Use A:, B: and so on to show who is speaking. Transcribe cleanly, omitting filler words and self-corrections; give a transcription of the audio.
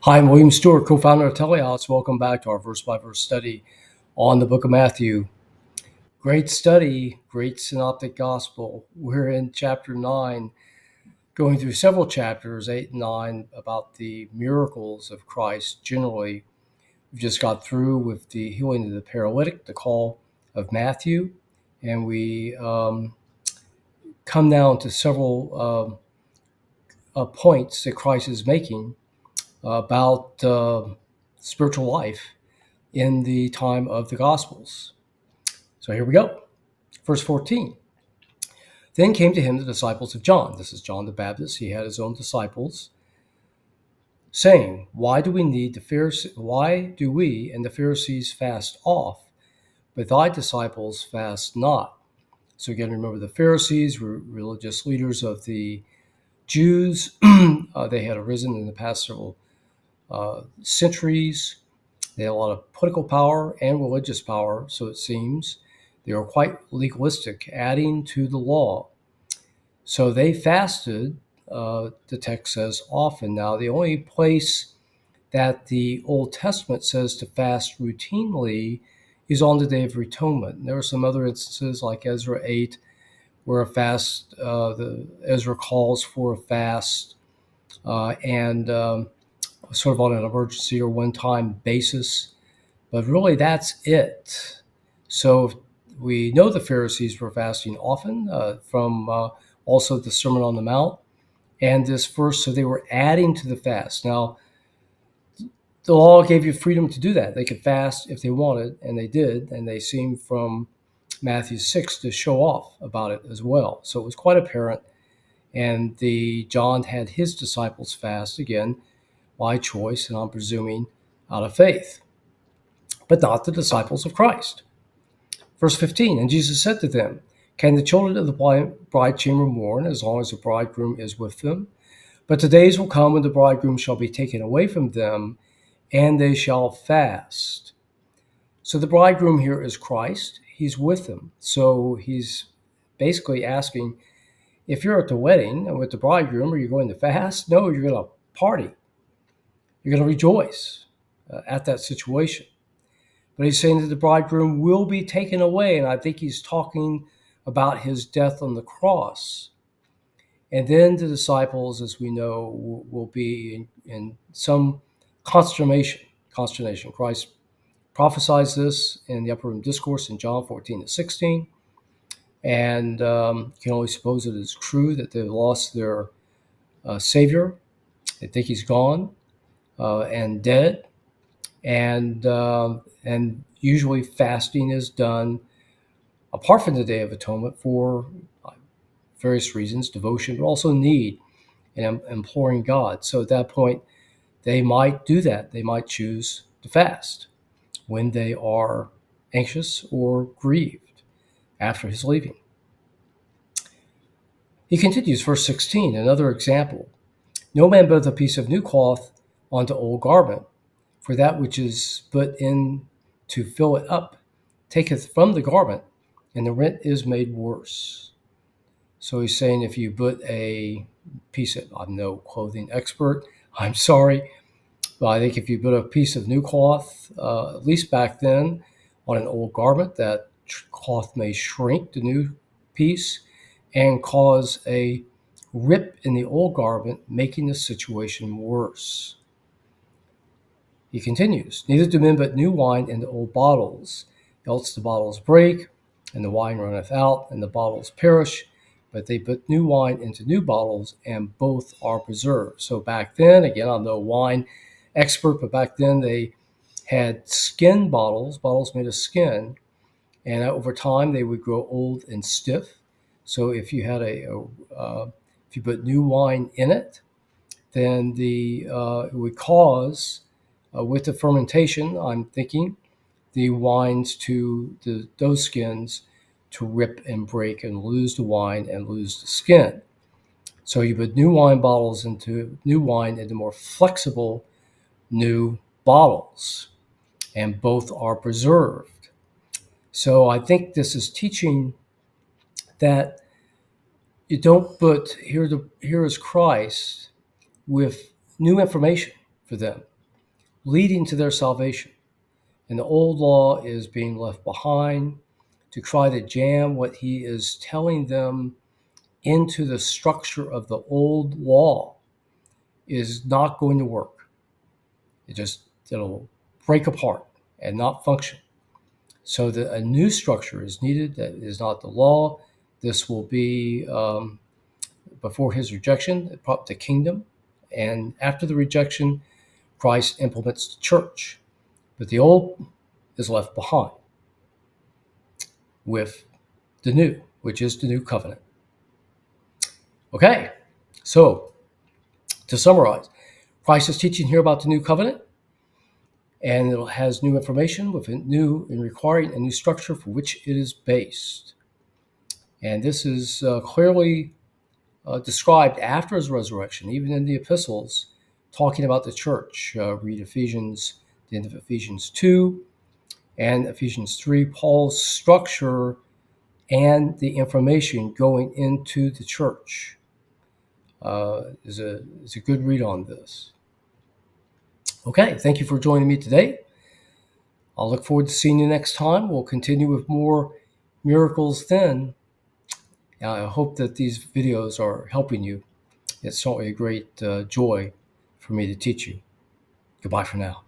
A: Hi, I'm William Stewart, co-founder of Teleots. Welcome back to our verse-by-verse study on the book of Matthew. Great study, great synoptic gospel. We're in chapter 9, going through several chapters, 8 and 9, about the miracles of Christ generally. We just got through with the healing of the paralytic, the call of Matthew, and we come down to several points that Christ is making about spiritual life in the time of the Gospels. So here we go. Verse 14. Then came to him the disciples of John. This is John the Baptist. He had his own disciples, saying, Why do we and the Pharisees fast oft, but thy disciples fast not? So again, remember the Pharisees were religious leaders of the Jews. They had arisen in the past several centuries. They had a lot of political power and religious power, so it seems. They were quite legalistic, adding to the law. So they fasted, the text says, often. Now, the only place that the Old Testament says to fast routinely is on the Day of Atonement. There are some other instances, like Ezra 8, where Ezra calls for a fast, and sort of on an emergency or one-time basis. But really, that's it. So we know the Pharisees were fasting often from also the Sermon on the Mount and this verse. So they were adding to the fast. Now, the law gave you freedom to do that. They could fast if they wanted, and they did. And they seem from Matthew 6 to show off about it as well. So it was quite apparent. And John had his disciples fast, again, by choice, and I'm presuming out of faith, but not the disciples of Christ. Verse 15, and Jesus said to them, Can the children of the bride chamber mourn as long as the bridegroom is with them? But the days will come when the bridegroom shall be taken away from them, and they shall fast. So the bridegroom here is Christ. He's with them. So he's basically asking, if you're at the wedding with the bridegroom, are you going to fast? No, you're going to party. You're going to rejoice at that situation. But he's saying that the bridegroom will be taken away, and I think he's talking about his death on the cross. And then the disciples, as we know, will be in some consternation. Christ prophesies this in the Upper Room Discourse in John 14-16. And you can only suppose it is true that they've lost their Savior. They think he's gone and dead. And usually fasting is done apart from the Day of Atonement for various reasons, devotion, but also need and imploring God. So at that point, they might do that. They might choose to fast when they are anxious or grieved after his leaving. He continues, verse 16, another example. No man putteth a piece of new cloth onto old garment, for that which is put in to fill it up taketh from the garment, and the rent is made worse. So he's saying if you put a piece of, I'm no clothing expert, I'm sorry, but I think if you put a piece of new cloth, at least back then, on an old garment, that cloth may shrink the new piece and cause a rip in the old garment, making the situation worse. He continues, Neither do men put new wine into old bottles, else the bottles break, and the wine runneth out, and the bottles perish. But they put new wine into new bottles, and both are preserved. So back then, again, I'm no wine expert, but back then they had skin bottles made of skin, and over time they would grow old and stiff. So if you had if you put new wine in it, then it would cause, with the fermentation, I'm thinking, the wines those skins to rip and break and lose the wine and lose the skin. So you put new wine into more flexible new bottles, and both are preserved. So I think this is teaching that you don't put here is Christ with new information for them. leading to their salvation. And the old law is being left behind to try to jam what he is telling them into the structure of the old law is not going to work. It'll break apart and not function. So that a new structure is needed that is not the law. This will be before his rejection, the kingdom. And after the rejection, Christ implements the church. But the old is left behind with the new, which is the new covenant. Okay, so to summarize, Christ is teaching here about the new covenant, and it has new information with new and requiring a new structure for which it is based. And this is clearly described after his resurrection, even in the epistles, talking about the church. Read Ephesians, the end of Ephesians 2 and Ephesians 3, Paul's structure and the information going into the church is a good read on this. Okay, thank you for joining me today. I'll look forward to seeing you next time. We'll continue with more miracles then. I hope that these videos are helping you. It's certainly a great joy for me to teach you. Goodbye for now.